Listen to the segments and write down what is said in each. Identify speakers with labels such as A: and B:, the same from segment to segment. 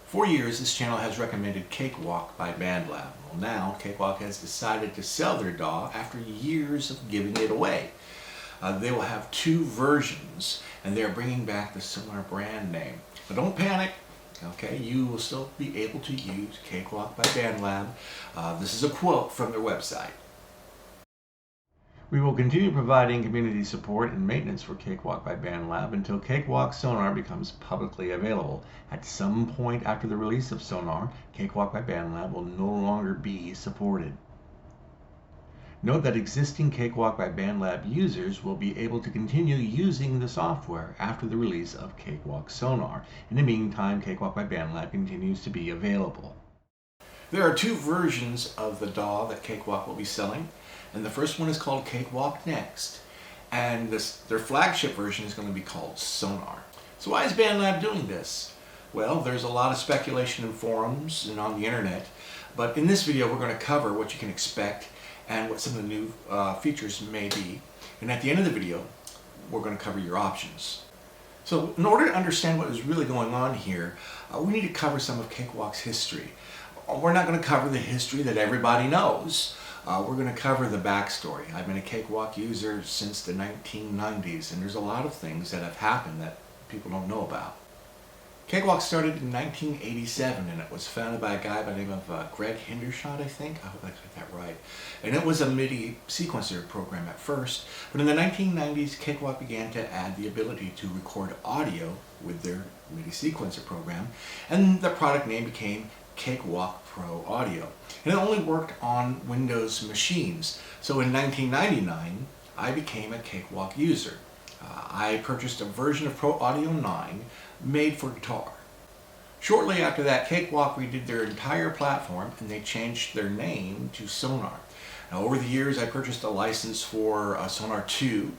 A: For years, this channel has recommended Cakewalk by Bandlab. Well, now Cakewalk has decided to sell their DAW after years of giving it away. They will have two versions, and they're bringing back the Sonar brand name. But don't panic. Okay, you will still be able to use Cakewalk by Bandlab. This is a quote from their website. We will continue providing community support and maintenance for Cakewalk by Bandlab until Cakewalk Sonar becomes publicly available. At some point after the release of Sonar, Cakewalk by Bandlab will no longer be supported. Note that existing Cakewalk by Bandlab users will be able to continue using the software after the release of Cakewalk Sonar. In the meantime, Cakewalk by Bandlab continues to be available. There are two versions of the DAW that Cakewalk will be selling, and the first one is called Cakewalk Next, and their flagship version is going to be called Sonar. So why is Bandlab doing this? Well, there's a lot of speculation in forums and on the internet, but in this video we're going to cover what you can expect and what some of the new features may be. And at the end of the video, we're going to cover your options. So in order to understand what is really going on here, we need to cover some of Cakewalk's history. We're not going to cover the history that everybody knows. We're going to cover the backstory. I've been a Cakewalk user since the 1990s, and there's a lot of things that have happened that people don't know about. Cakewalk started in 1987, and it was founded by a guy by the name of Greg Hendershot, I think. I hope I got that right. And it was a MIDI sequencer program at first, but in the 1990s, Cakewalk began to add the ability to record audio with their MIDI sequencer program, and the product name became Cakewalk Pro Audio. And it only worked on Windows machines. So in 1999, I became a Cakewalk user. I purchased a version of Pro Audio 9 made for guitar. Shortly after that, Cakewalk redid their entire platform and they changed their name to Sonar. Now, over the years, I purchased a license for Sonar 2,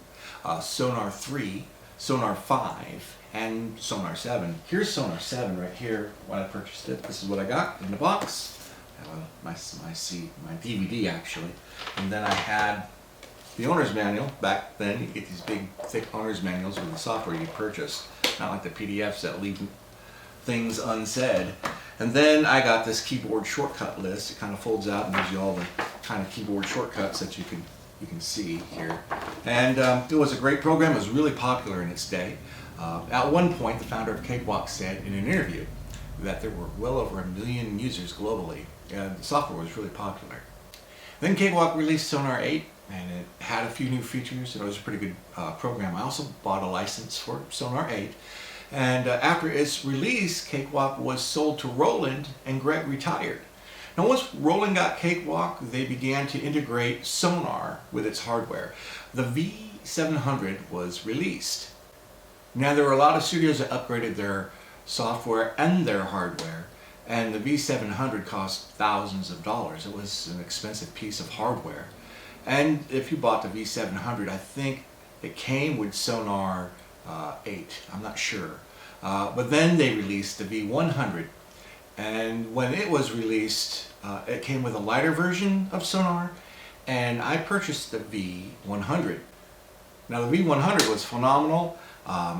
A: Sonar 3, Sonar 5, and Sonar 7. Here's Sonar 7 right here when I purchased it. This is what I got in the box. My DVD actually. And then I had the owner's manual. Back then you get these big thick owner's manuals with the software you purchased. Not like the PDFs that leave things unsaid. And then I got this keyboard shortcut list. It kind of folds out and gives you all the kind of keyboard shortcuts that you can see here. And it was a great program. It was really popular in its day. At one point, the founder of Cakewalk said in an interview that there were well over 1 million users globally, and the software was really popular. Then Cakewalk released Sonar 8, and it had a few new features, and it was a pretty good program. I also bought a license for Sonar 8, and after its release, Cakewalk was sold to Roland, and Greg retired. Now once Roland got Cakewalk, they began to integrate Sonar with its hardware. The V700 was released. Now there were a lot of studios that upgraded their software and their hardware, and the V700 cost thousands of dollars. It was an expensive piece of hardware. And if you bought the V700, I think it came with Sonar 8, I'm not sure. But then they released the V100, and when it was released, it came with a lighter version of Sonar, and I purchased the V100. Now the V100 was phenomenal.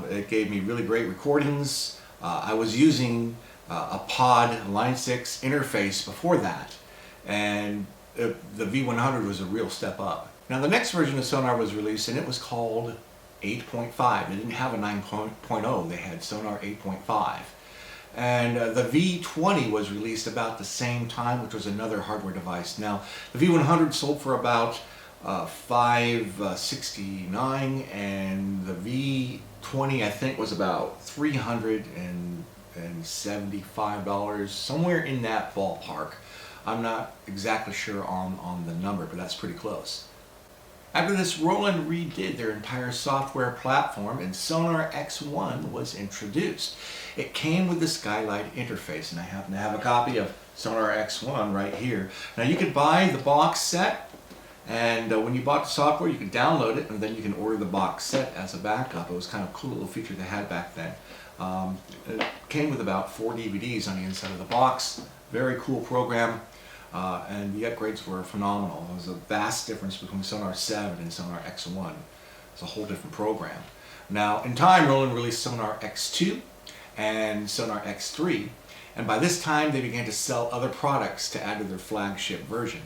A: It gave me really great recordings. I was using a Pod Line 6 interface before that, and the V100 was a real step up. Now the next version of Sonar was released, and it was called 8.5. They didn't have a 9.0, they had Sonar 8.5. And the V20 was released about the same time, which was another hardware device. Now the V100 sold for about $569, and the V20 I think was about $375, somewhere in that ballpark. I'm not exactly sure on the number, but that's pretty close. After this, Roland redid their entire software platform, and Sonar X1 was introduced. It came with the Skylight interface, and I happen to have a copy of Sonar X1 right here. Now you could buy the box set, and when you bought the software, you could download it, and then you can order the box set as a backup. It was kind of a cool little feature they had back then. It came with about 4 DVDs on the inside of the box. Very cool program, and the upgrades were phenomenal. There was a vast difference between Sonar 7 and Sonar X1. It's a whole different program. Now, in time, Roland released Sonar X2 and Sonar X3, And by this time, they began to sell other products to add to their flagship version.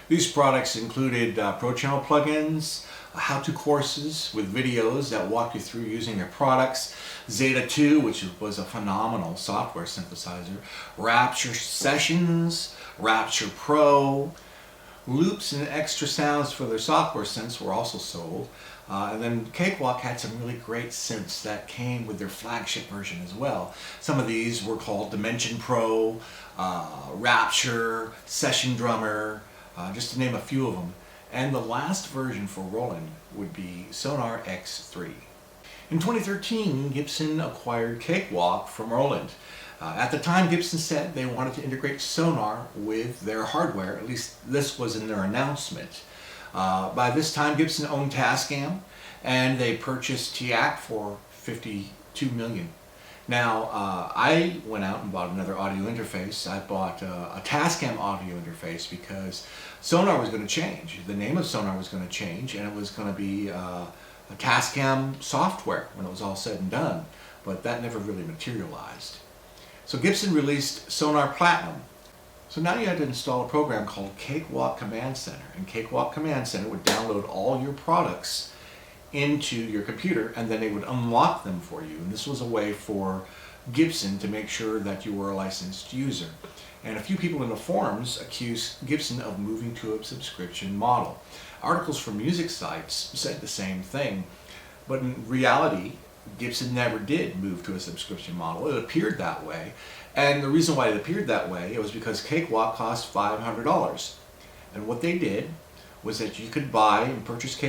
A: These products included Pro Channel plugins, how-to courses with videos that walk you through using their products, Zeta 2, which was a phenomenal software synthesizer, Rapture Sessions, Rapture Pro, loops and extra sounds for their software synths were also sold. And then Cakewalk had some really great synths that came with their flagship version as well. Some of these were called Dimension Pro, Rapture, Session Drummer, just to name a few of them. And the last version for Roland would be Sonar X3. In 2013, Gibson acquired Cakewalk from Roland. At the time, Gibson said they wanted to integrate Sonar with their hardware. At least this was in their announcement. By this time, Gibson owned Tascam, and they purchased TIAC for $52 million. Now, I went out and bought another audio interface. I bought a Tascam audio interface because Sonar was going to change. The name of Sonar was going to change, and it was going to be a Tascam software when it was all said and done. But that never really materialized. So Gibson released Sonar Platinum. So now you had to install a program called Cakewalk Command Center. And Cakewalk Command Center would download all your products into your computer, and then they would unlock them for you. And this was a way for Gibson to make sure that you were a licensed user. And a few people in the forums accused Gibson of moving to a subscription model. Articles from music sites said the same thing, but in reality, Gibson never did move to a subscription model. It appeared that way, and the reason why it appeared that way, it was because Cakewalk cost $500. And what they did was that you could buy and purchase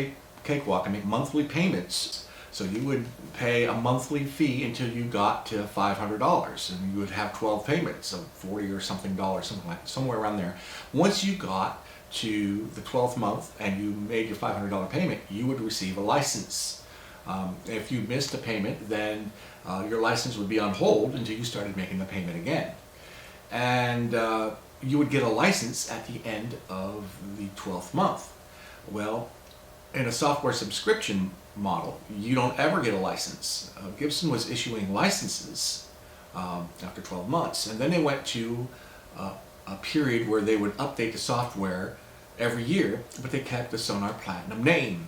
A: Cakewalk and make monthly payments. So you would pay a monthly fee until you got to $500, and you would have 12 payments of $40 or something dollars, somewhere around there. Once you got to the 12th month and you made your $500 payment, you would receive a license. If you missed a payment, then your license would be on hold until you started making the payment again. And you would get a license at the end of the 12th month. Well, in a software subscription model, you don't ever get a license. Gibson was issuing licenses after 12 months, and then they went to a period where they would update the software every year, but they kept the Sonar Platinum name.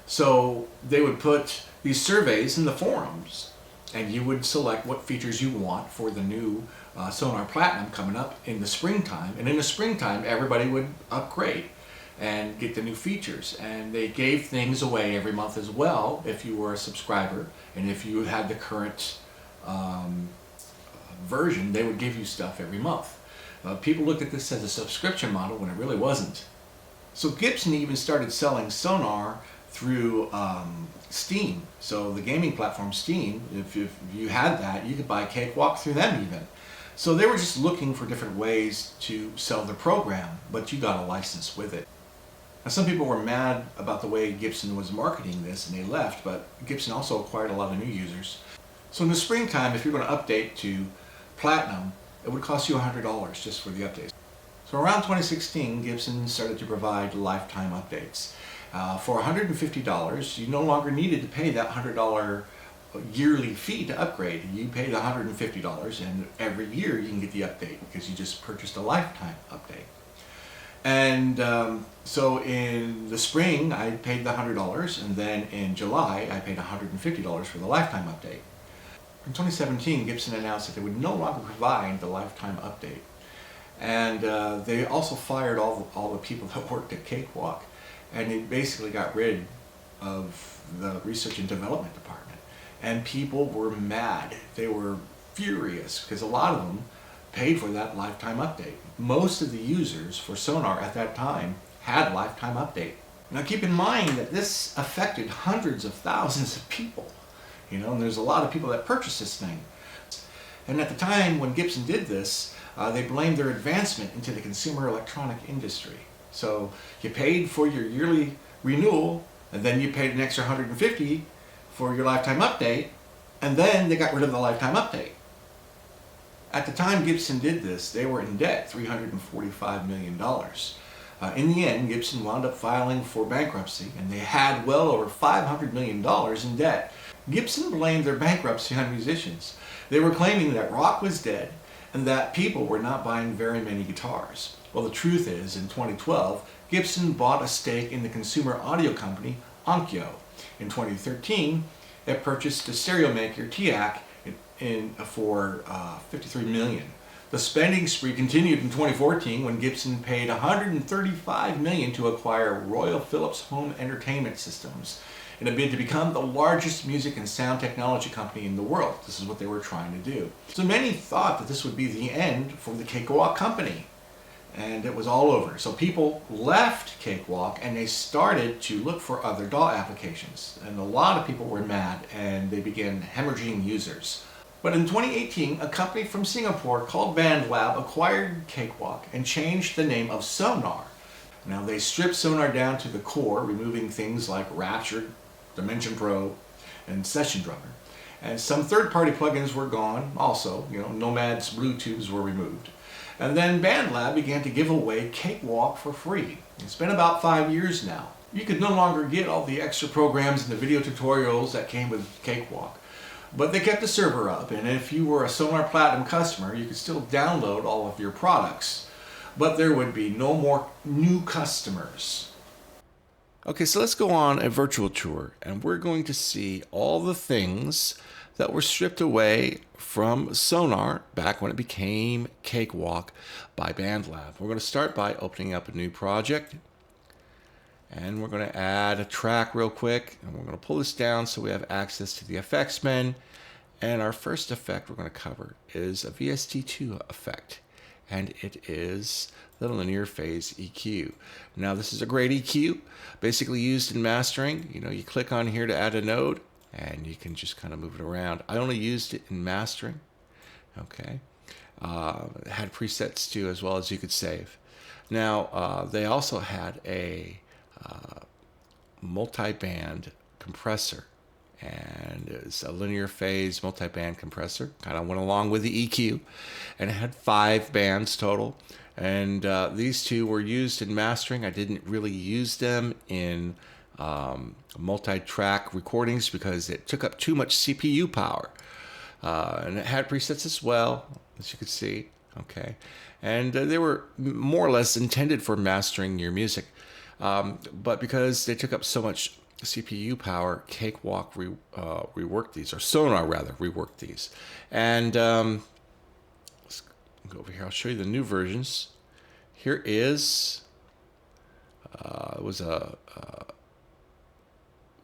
A: So they would put these surveys in the forums, and you would select what features you want for the new Sonar Platinum coming up in the springtime. And in the springtime, everybody would upgrade and get the new features. And they gave things away every month as well if you were a subscriber. And if you had the current version, they would give you stuff every month. People looked at this as a subscription model when it really wasn't. So Gibson even started selling Sonar through Steam. So the gaming platform Steam, if you had that, you could buy Cakewalk through them even. So they were just looking for different ways to sell their program, but you got a license with it. Now, some people were mad about the way Gibson was marketing this and they left, but Gibson also acquired a lot of new users. So in the springtime, if you're going to update to Platinum, it would cost you $100 just for the updates. So around 2016, Gibson started to provide lifetime updates. For $150, you no longer needed to pay that $100 yearly fee to upgrade. You pay the $150, and every year you can get the update because you just purchased a lifetime update. And so in the spring, I paid the $100, and then in July, I paid $150 for the lifetime update. In 2017, Gibson announced that they would no longer provide the lifetime update. And they also fired all the people that worked at Cakewalk. And they basically got rid of the research and development department. And people were mad. They were furious because a lot of them paid for that lifetime update. Most of the users for Sonar at that time had lifetime update. Now keep in mind that this affected hundreds of thousands of people. You know, and there's a lot of people that purchased this thing. And at the time when Gibson did this, they blamed their advancement into the consumer electronic industry. So you paid for your yearly renewal, and then you paid an extra $150 for your lifetime update, and then they got rid of the lifetime update. At the time Gibson did this, they were in debt, $345 million. In the end, Gibson wound up filing for bankruptcy, and they had well over $500 million in debt. Gibson blamed their bankruptcy on musicians. They were claiming that rock was dead, and that people were not buying very many guitars. Well, the truth is, in 2012, Gibson bought a stake in the consumer audio company Onkyo. In 2013, it purchased the stereo maker TEAC for $53 million. The spending spree continued in 2014 when Gibson paid $135 million to acquire Royal Philips Home Entertainment Systems in a bid to become the largest music and sound technology company in the world. This is what they were trying to do. So many thought that this would be the end for the Cakewalk company, and it was all over. So people left Cakewalk and they started to look for other DAW applications, and a lot of people were mad and they began hemorrhaging users. But in 2018, a company from Singapore called Bandlab acquired Cakewalk and changed the name of Sonar. Now they stripped Sonar down to the core, removing things like Rapture, Dimension Pro, and Session Drummer. And some third-party plugins were gone also. Nomad's Bluetooths were removed. And then Bandlab began to give away Cakewalk for free. It's been about 5 years now. You could no longer get all the extra programs and the video tutorials that came with Cakewalk. But they kept the server up, and if you were a Sonar Platinum customer, you could still download all of your products. But there would be no more new customers. Okay, so let's go on a virtual tour, and we're going to see all the things that were stripped away from Sonar back when it became Cakewalk by Bandlab. We're going to start by opening up a new project, and we're going to add a track real quick, and we're going to pull this down so we have access to the effects menu. And our first effect we're going to cover is a VST2 effect, and it is the linear phase EQ. Now this is a great EQ, basically used in mastering. You click on here to add a node, and you can just kind of move it around. I only used it in mastering. Okay, it had presets too, as well as you could save. Now they also had a multi-band compressor, and it's a linear phase multi-band compressor, kind of went along with the EQ, and it had 5 bands total, and these two were used in mastering. I didn't really use them in multi-track recordings because it took up too much CPU power, and it had presets as well, as you can see. Okay, and they were more or less intended for mastering your music. But because they took up so much CPU power, Cakewalk reworked these, or Sonar rather, reworked these. And let's go over here. I'll show you the new versions. Here is, it was a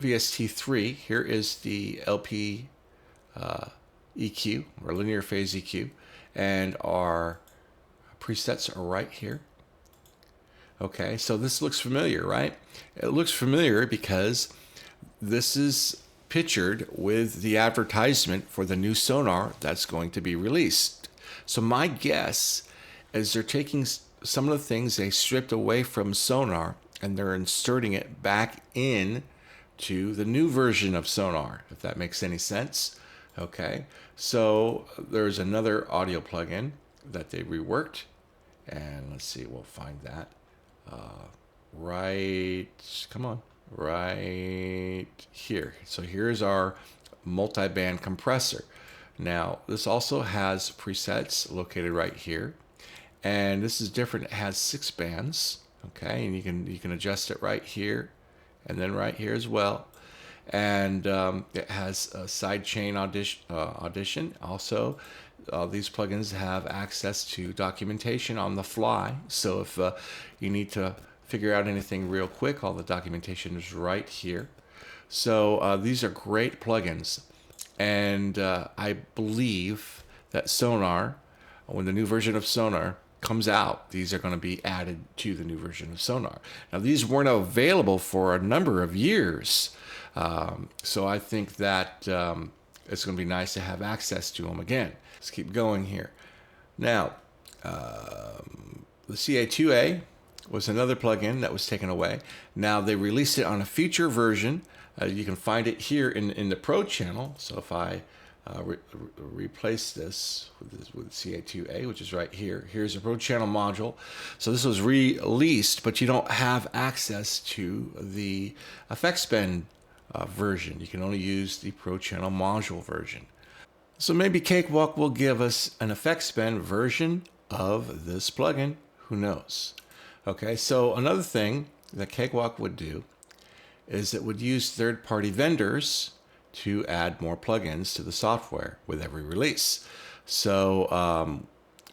A: VST3. Here is the LP EQ, or linear phase EQ. And our presets are right here. Okay, so this looks familiar, right? It looks familiar because this is pictured with the advertisement for the new Sonar that's going to be released. So my guess is they're taking some of the things they stripped away from Sonar and they're inserting it back in to the new version of Sonar, if that makes any sense. Okay, so there's another audio plugin that they reworked, and let's see, we'll find that. Right here. So here's our multi-band compressor. Now this also has presets located right here, and this is different. It has 6 bands. Okay, and you can adjust it right here, and then right here as well. And it has a sidechain audition. Also, these plugins have access to documentation on the fly. So if you need to figure out anything real quick, all the documentation is right here. So these are great plugins. And I believe that Sonar, when the new version of Sonar comes out, these are going to be added to the new version of Sonar. Now, these weren't available for a number of years. So I think that it's going to be nice to have access to them again. Let's keep going here. Now, the CA2A was another plugin that was taken away. Now they released it on a future version. You can find it here in the Pro channel. So if I replace this with CA2A, which is right here. Here's a Pro channel module. So this was released, but you don't have access to the effects bend version. You can only use the Pro channel module version. So maybe Cakewalk will give us an effects band version of this plugin. Who knows? Okay, so another thing that Cakewalk would do is it would use third-party vendors to add more plugins to the software with every release. So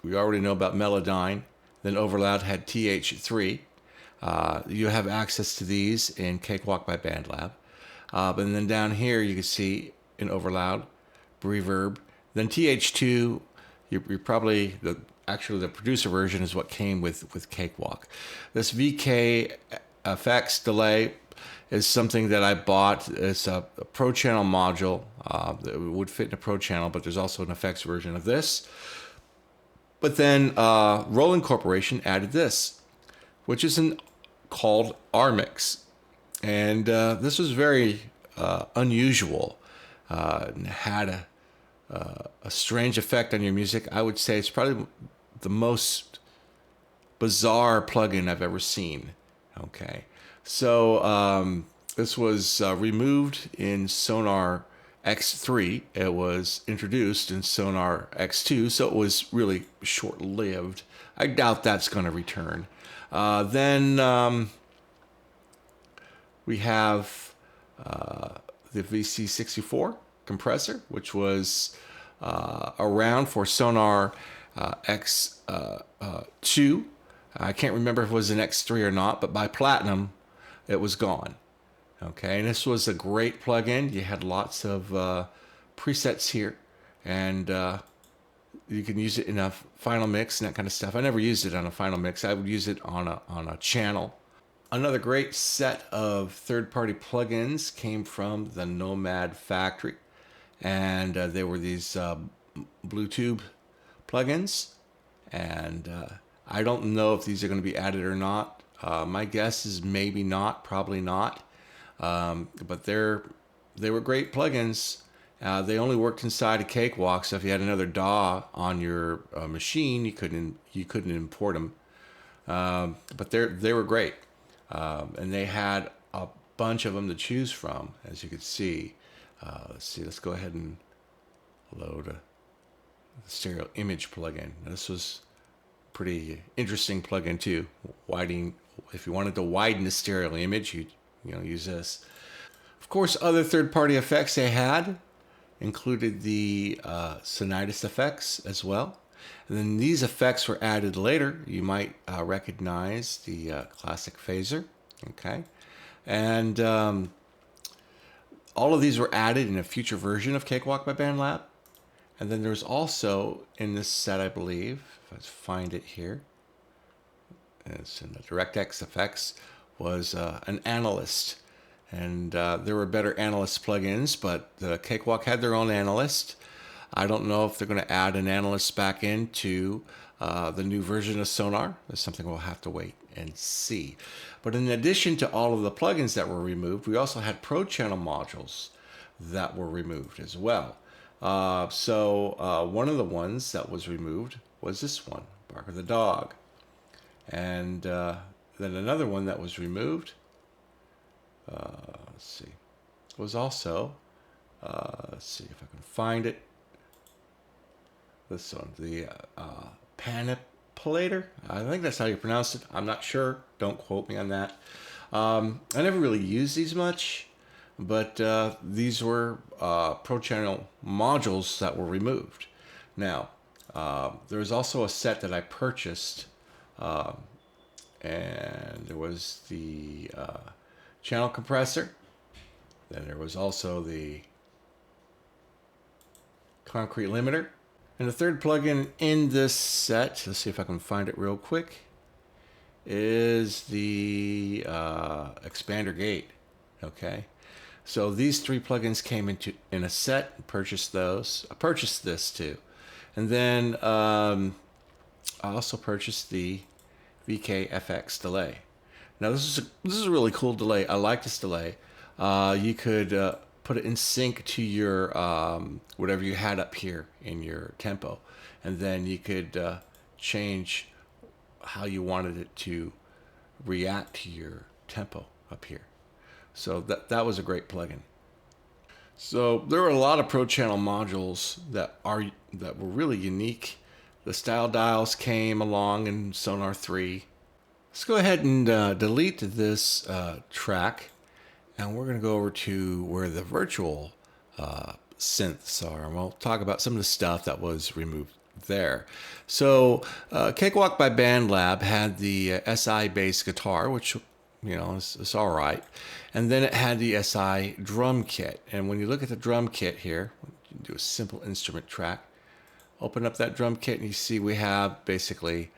A: we already know about Melodyne. Then Overloud had TH3. You have access to these in Cakewalk by Bandlab. But then down here you can see in Overloud, Reverb. Then TH2, you're probably actually the producer version is what came with Cakewalk. This VKFX delay is something that I bought. It's a Pro Channel module that would fit in a Pro Channel, but there's also an effects version of this. But then Roland Corporation added this, which is called RMix. And this was very unusual. And had a strange effect on your music. I would say it's probably the most bizarre plugin I've ever seen. Okay, so this was removed in Sonar X3. It was introduced in Sonar X2, so it was really short-lived. I doubt that's going to return. Then we have the VC64 compressor, which was around for Sonar X2. I can't remember if it was an X3 or not, but by Platinum, it was gone. Okay, and this was a great plugin. You had lots of presets here, and you can use it in a final mix and that kind of stuff. I never used it on a final mix. I would use it on a channel. Another great set of third-party plugins came from the Nomad Factory, and they were these Bluetooth plugins, and I don't know if these are going to be added or not. My guess is maybe not, probably not, but they were great plugins. They only worked inside a Cakewalk, so if you had another DAW on your machine, you couldn't import them. But they were great. And they had a bunch of them to choose from, as you could see. Let's go ahead and load a stereo image plugin. Now, this was a pretty interesting plugin too. If you wanted to widen the stereo image, you use this. Of course, other third-party effects they had included the Sonitis effects as well. And then these effects were added later. You might recognize the classic phaser, okay? And all of these were added in a future version of Cakewalk by Bandlab. And then there's also in this set, I believe, if I find it here, it's in the DirectX effects, was an analyst. And there were better analyst plugins, but Cakewalk had their own analyst. I don't know if they're going to add an analyst back into the new version of Sonar. That's something we'll have to wait and see. But in addition to all of the plugins that were removed, we also had Pro Channel modules that were removed as well. So one of the ones that was removed was this one, Barker the Dog. And then another one that was removed, let's see, was also, let's see if I can find it. This one, the Panipulator. I think that's how you pronounce it. I'm not sure. Don't quote me on that. I never really used these much, but these were Pro Channel modules that were removed. Now, there was also a set that I purchased, and there was the channel compressor. Then there was also the concrete limiter. And the third plugin in this set, let's see if I can find it real quick, is the expander gate. Okay, so these three plugins came in a set. Purchased those. I purchased this too, and then I also purchased the VKFX delay. Now this is a really cool delay. I like this delay. You could put it in sync to your whatever you had up here in your tempo, and then you could change how you wanted it to react to your tempo up here. So that was a great plugin.
B: So there are a lot of Pro Channel modules that were really unique. The style dials came along in Sonar 3. Let's go ahead and delete this track, and we're going to go over to where the virtual synths are, and we'll talk about some of the stuff that was removed there. So Cakewalk by Bandlab had the SI bass guitar, which it's all right, and then it had the SI drum kit. And when you look at the drum kit here, you do a simple instrument track. Open up that drum kit, and you see we have basically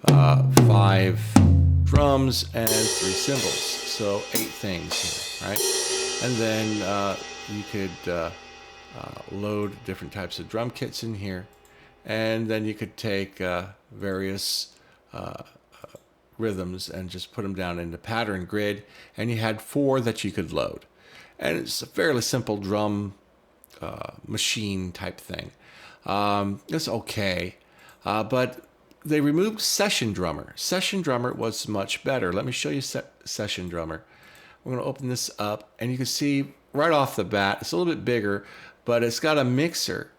B: 5 drums and 3 cymbals, so 8 things here, right? And then you could load different types of drum kits in here, and then you could take various rhythms and just put them down in the pattern grid, and you had 4 that you could load. And it's a fairly simple drum machine type thing. It's okay, but they removed Session Drummer. Session Drummer was much better. Let me show you Session Drummer. We're going to open this up, and you can see right off the bat, it's a little bit bigger, but it's got a mixer,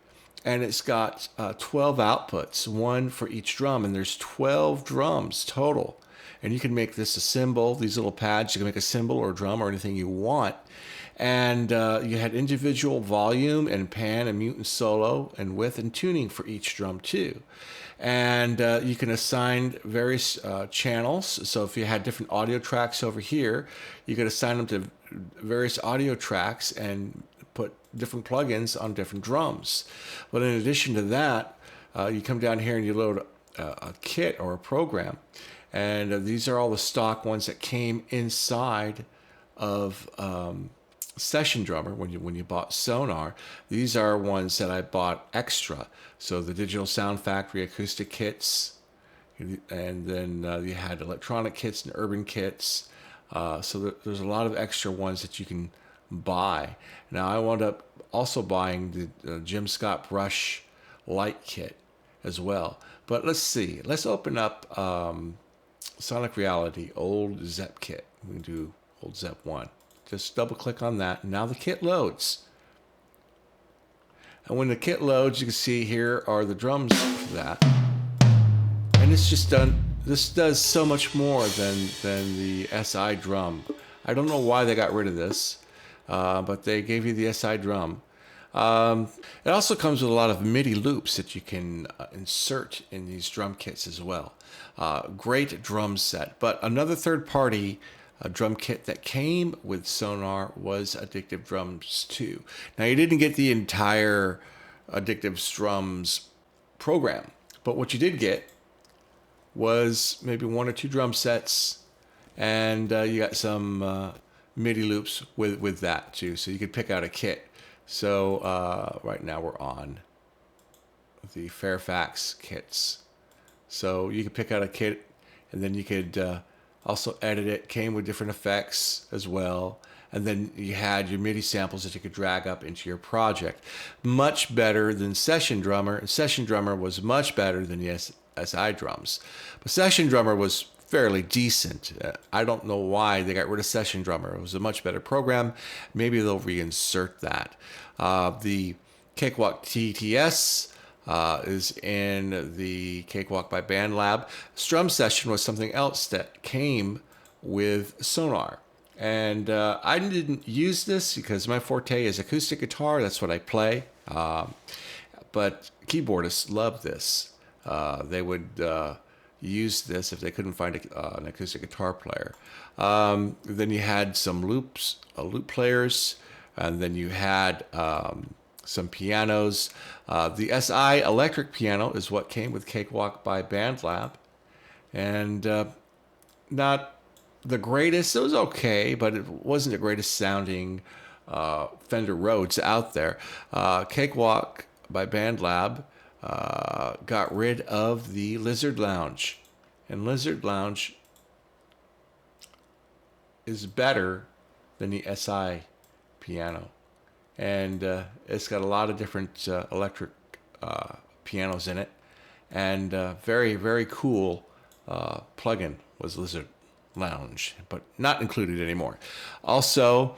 B: and it's got 12 outputs, 1 for each drum, and there's 12 drums total. And you can make this a cymbal, these little pads, you can make a cymbal or a drum or anything you want. And you had individual volume and pan and mute and solo and width and tuning for each drum too. And you can assign various channels. So if you had different audio tracks over here, you could assign them to various audio tracks and put different plugins on different drums. But in addition to that, you come down here and you load a kit or a program. And these are all the stock ones that came inside of Session Drummer when you bought Sonar. These are ones that I bought extra. So the Digital Sound Factory acoustic kits, and then you had electronic kits and urban kits. So there's a lot of extra ones that you can buy. Now I wound up also buying the Jim Scott Brush light kit as well. But let's see. Let's open up Sonic Reality old Zep kit. We can do old Zep 1. Just double click on that. Now the kit loads. And when the kit loads, you can see here are the drums for that. And it's just done. This does so much more than the SI drum. I don't know why they got rid of this, but they gave you the SI drum. It also comes with a lot of MIDI loops that you can insert in these drum kits as well. Great drum set. But another third-party drum kit that came with Sonar was Addictive Drums 2. Now, you didn't get the entire Addictive Drums program, but what you did get was maybe 1 or 2 drum sets, and you got some MIDI loops with that too, so you could pick out a kit. So right now we're on the Fairfax kits. So you could pick out a kit, and then you could also edit it. Came with different effects as well. And then you had your MIDI samples that you could drag up into your project. Much better than Session Drummer. Session Drummer was much better than the SI drums. But Session Drummer was fairly decent. I don't know why they got rid of Session Drummer. It was a much better program. Maybe they'll reinsert that. The Cakewalk TTS is in the Cakewalk by Bandlab. Strum Session was something else that came with Sonar. And I didn't use this because my forte is acoustic guitar. That's what I play. But keyboardists love this. They would use this if they couldn't find an acoustic guitar player. Then you had some loop players, and then you had some pianos. The SI electric piano is what came with Cakewalk by Bandlab, and not the greatest. It was okay, but it wasn't the greatest sounding Fender Rhodes out there. Cakewalk by Bandlab got rid of the Lizard Lounge, and Lizard Lounge is better than the SI piano, and it's got a lot of different electric pianos in it, and very, very cool plugin was Lizard Lounge, but not included anymore. Also,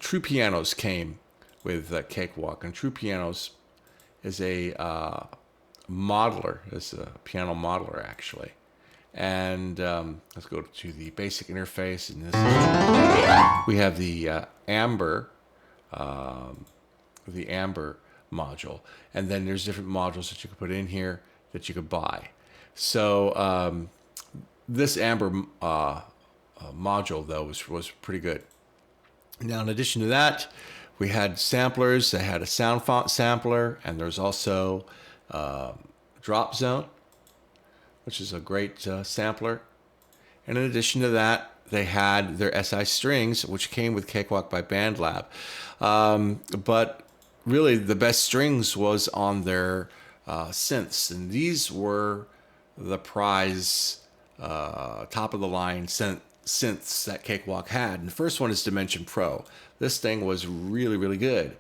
B: True Pianos came with Cakewalk. And True Pianos is a modeler, is a piano modeler actually. And let's go to the basic interface. And this is, we have the Amber module, and then there's different modules that you can put in here that you could buy. So this Amber module though was pretty good. Now in addition to that, we had samplers. They had a sound font sampler, and there's also drop zone, which is a great sampler. And in addition to that, they had their SI strings, which came with Cakewalk by Bandlab. But really, the best strings was on their synths, and these were the prize, top of the line synths that Cakewalk had. And the first one is Dimension Pro. This thing was really, really good.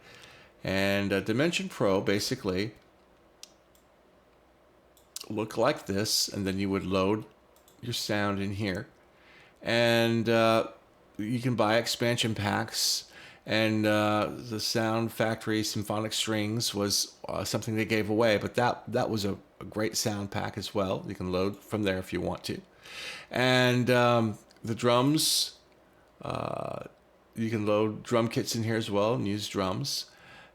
B: And Dimension Pro basically looked like this, and then you would load your sound in here. And you can buy expansion packs. And the Sound Factory Symphonic Strings was something they gave away, but that was a great sound pack as well. You can load from there if you want to. And the drums, you can load drum kits in here as well and use drums.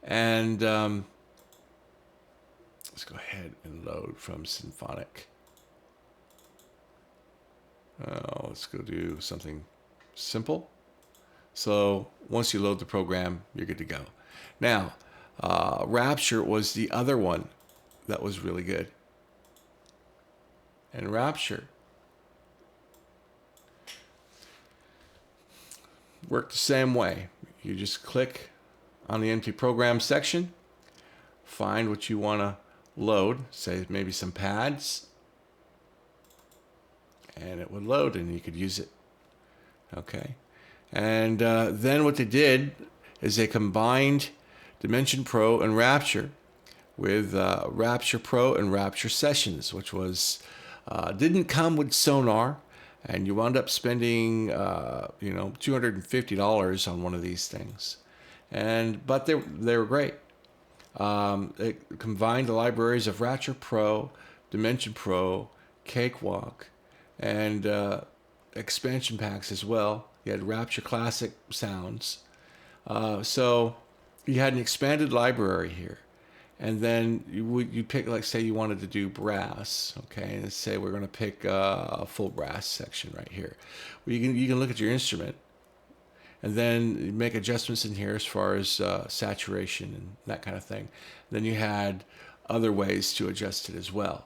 B: And let's go ahead and load from Symphonic. Let's go do something simple. So once you load the program, you're good to go. Now, Rapture was the other one that was really good. And Rapture worked the same way. You just click on the empty program section, find what you want to load, say maybe some pads, and it would load and you could use it. Okay. And then what they did is they combined Dimension Pro and Rapture with Rapture Pro and Rapture Sessions, which was didn't come with Sonar, and you wound up spending $250 on one of these things, but they were great. It combined the libraries of Rapture Pro, Dimension Pro, Cakewalk, and expansion packs as well. You had Rapture Classic sounds. So you had an expanded library here. And then you pick, like, say you wanted to do brass, okay? And say we're going to pick a full brass section right here. Well, you can look at your instrument and then make adjustments in here as far as saturation and that kind of thing. Then you had other ways to adjust it as well.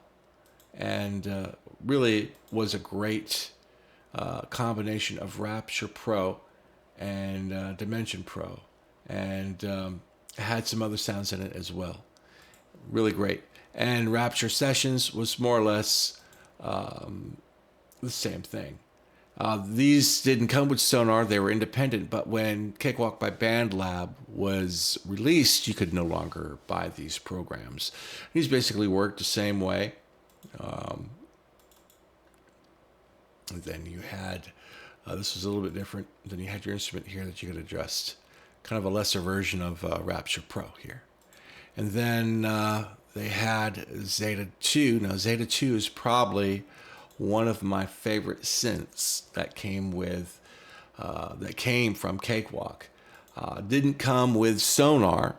B: And really was a great combination of Rapture Pro and Dimension Pro, and had some other sounds in it as well. Really great. And Rapture Sessions was more or less the same thing. These didn't come with Sonar, they were independent, but when Cakewalk by Bandlab was released, you could no longer buy these programs. These basically worked the same way. Then you had, this was a little bit different. Then you had your instrument here that you could adjust. Kind of a lesser version of Rapture Pro here. And then they had Zeta 2. Now Zeta 2 is probably one of my favorite synths that came from Cakewalk. Didn't come with Sonar.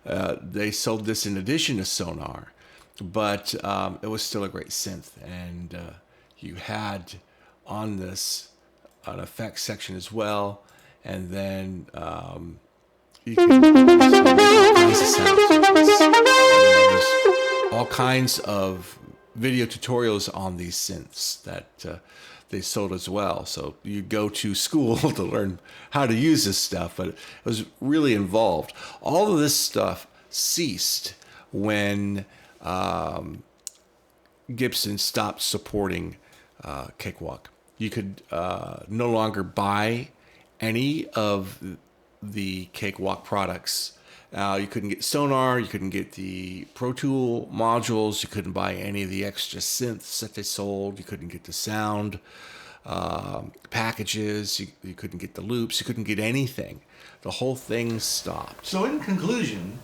B: They sold this in addition to Sonar, but it was still a great synth. And you had on this an effects section as well, and then you can all kinds of video tutorials on these synths that they sold as well. So you go to school to learn how to use this stuff, but it was really involved. All of this stuff ceased when Gibson stopped supporting Cakewalk. You could no longer buy any of the Cakewalk products. You couldn't get Sonar, you couldn't get the Pro Tool modules, you couldn't buy any of the extra synths that they sold, you couldn't get the sound packages, you couldn't get the loops, you couldn't get anything. the whole thing stopped.
A: So in conclusion,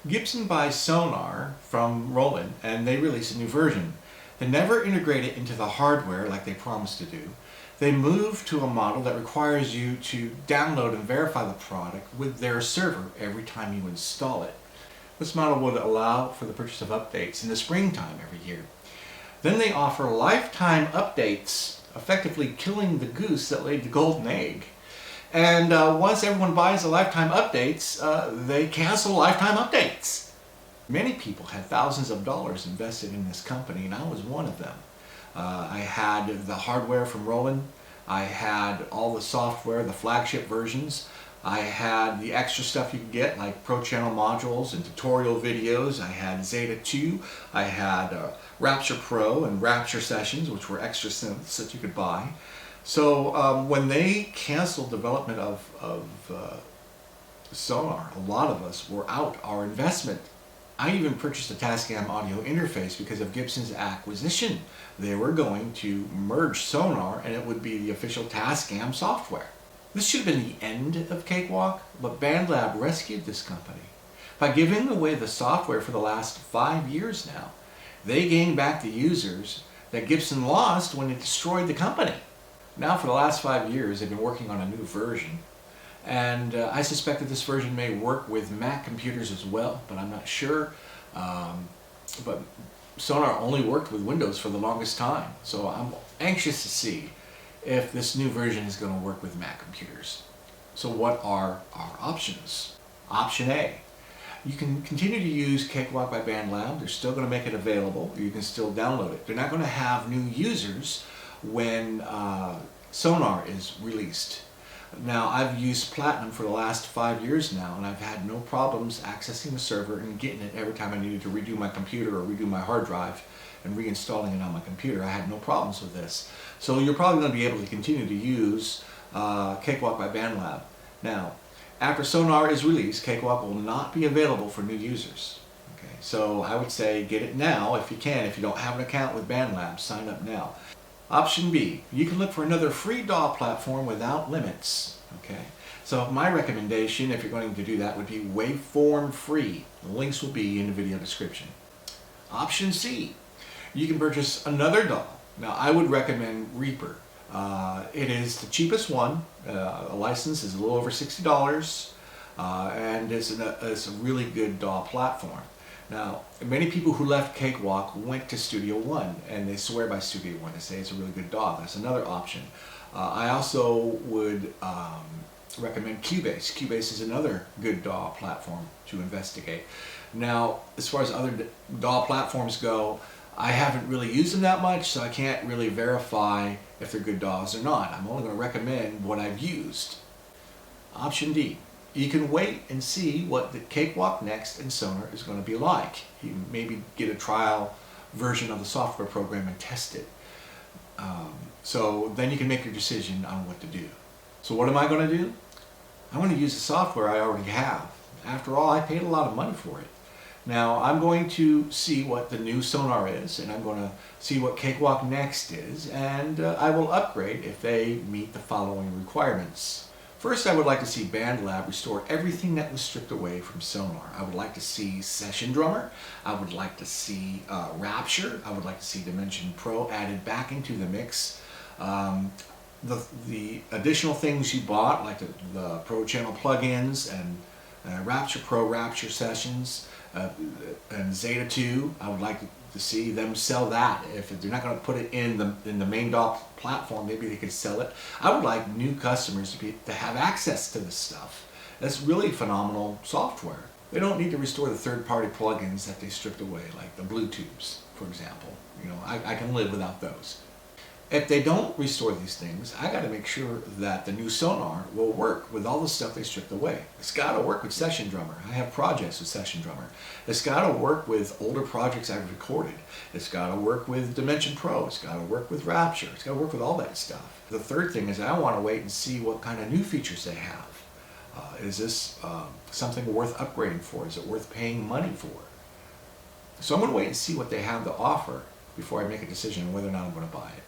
A: Gibson buys Sonar from Roland and they release a new version. They never integrate it into the hardware like they promised to do. They move to a model that requires you to download and verify the product with their server every time you install it. This model would allow for the purchase of updates in the springtime every year. Then they offer lifetime updates, effectively killing the goose that laid the golden egg. And once everyone buys the lifetime updates, they cancel lifetime updates. Many people had thousands of dollars invested in this company, and I was one of them. I had the hardware from Roland. I had all the software, the flagship versions. I had the extra stuff you could get, like Pro Channel modules and tutorial videos. I had Zeta 2. I had Rapture Pro and Rapture Sessions, which were extra synths that you could buy. So when they canceled development of Sonar, a lot of us were out our investment. I even purchased a Tascam audio interface because of Gibson's acquisition. They were going to merge Sonar and it would be the official Tascam software. This should have been the end of Cakewalk, but Bandlab rescued this company. By giving away the software for the last 5 years now, they gained back the users that Gibson lost when it destroyed the company. Now for the last 5 years they've been working on a new version, and I suspect that this version may work with Mac computers as well, but I'm not sure. But Sonar only worked with Windows for the longest time, so I'm anxious to see if this new version is going to work with Mac computers. So what are our options? Option A. You can continue to use Cakewalk by Bandlab. They're still going to make it available. You can still download it. They're not going to have new users when Sonar is released. Now, I've used Platinum for the last 5 years now, and I've had no problems accessing the server and getting it every time I needed to redo my computer or redo my hard drive and reinstalling it on my computer. I had no problems with this. So you're probably going to be able to continue to use Cakewalk by Bandlab. Now, after Sonar is released, Cakewalk will not be available for new users. Okay, so I would say get it now if you can. If you don't have an account with Bandlab, sign up now. Option B, you can look for another free DAW platform without limits. Okay, so my recommendation, if you're going to do that, would be Waveform free. The links will be in the video description. Option C, you can purchase another DAW. Now, I would recommend Reaper. It is the cheapest one. A license is a little over $60, and it's a really good DAW platform. Now, many people who left Cakewalk went to Studio One, and they swear by Studio One. They say it's a really good DAW. That's another option. I also would recommend Cubase. Cubase is another good DAW platform to investigate. Now, as far as other DAW platforms go, I haven't really used them that much, so I can't really verify if they're good DAWs or not. I'm only going to recommend what I've used. Option D. You can wait and see what the Cakewalk Next and Sonar is going to be like. You can maybe get a trial version of the software program and test it. So then you can make your decision on what to do. So what am I going to do? I'm going to use the software I already have. After all, I paid a lot of money for it. Now, I'm going to see what the new Sonar is, and I'm going to see what Cakewalk Next is, and I will upgrade if they meet the following requirements. First, I would like to see Bandlab restore everything that was stripped away from Sonar. I would like to see Session Drummer. I would like to see Rapture. I would like to see Dimension Pro added back into the mix. The additional things you bought, like the Pro Channel plugins and Rapture Pro, Rapture Sessions, and Zeta 2, I would like to see them sell that. If they're not going to put it in the main DAW platform, maybe they could sell it. I would like new customers to have access to this stuff. That's really phenomenal software. They don't need to restore the third-party plugins that they stripped away, like the Bluetooths, for example. You know, I can live without those. If they don't restore these things, I got to make sure that the new Sonar will work with all the stuff they stripped away. It's got to work with Session Drummer. I have projects with Session Drummer. It's got to work with older projects I've recorded. It's got to work with Dimension Pro. It's got to work with Rapture. It's got to work with all that stuff. The third thing is I want to wait and see what kind of new features they have. Is this something worth upgrading for? Is it worth paying money for? So I'm going to wait and see what they have to offer before I make a decision on whether or not I'm going to buy it.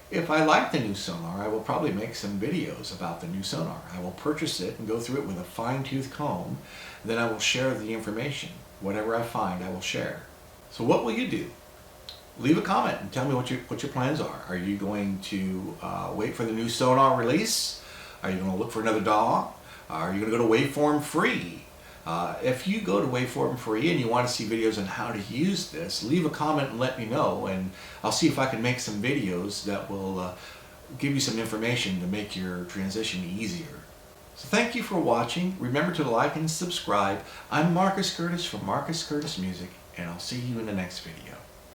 A: If I like the new Sonar, I will probably make some videos about the new Sonar. I will purchase it and go through it with a fine-tooth comb. Then I will share the information. Whatever I find, I will share. So what will you do? Leave a comment and tell me what your plans are. Are you going to wait for the new Sonar release? Are you going to look for another DAW? Are you going to go to Waveform free? If you go to Waveform free and you want to see videos on how to use this, leave a comment and let me know, and I'll see if I can make some videos that will give you some information to make your transition easier. So thank you for watching. Remember to like and subscribe. I'm Marcus Curtis from Marcus Curtis Music, and I'll see you in the next video.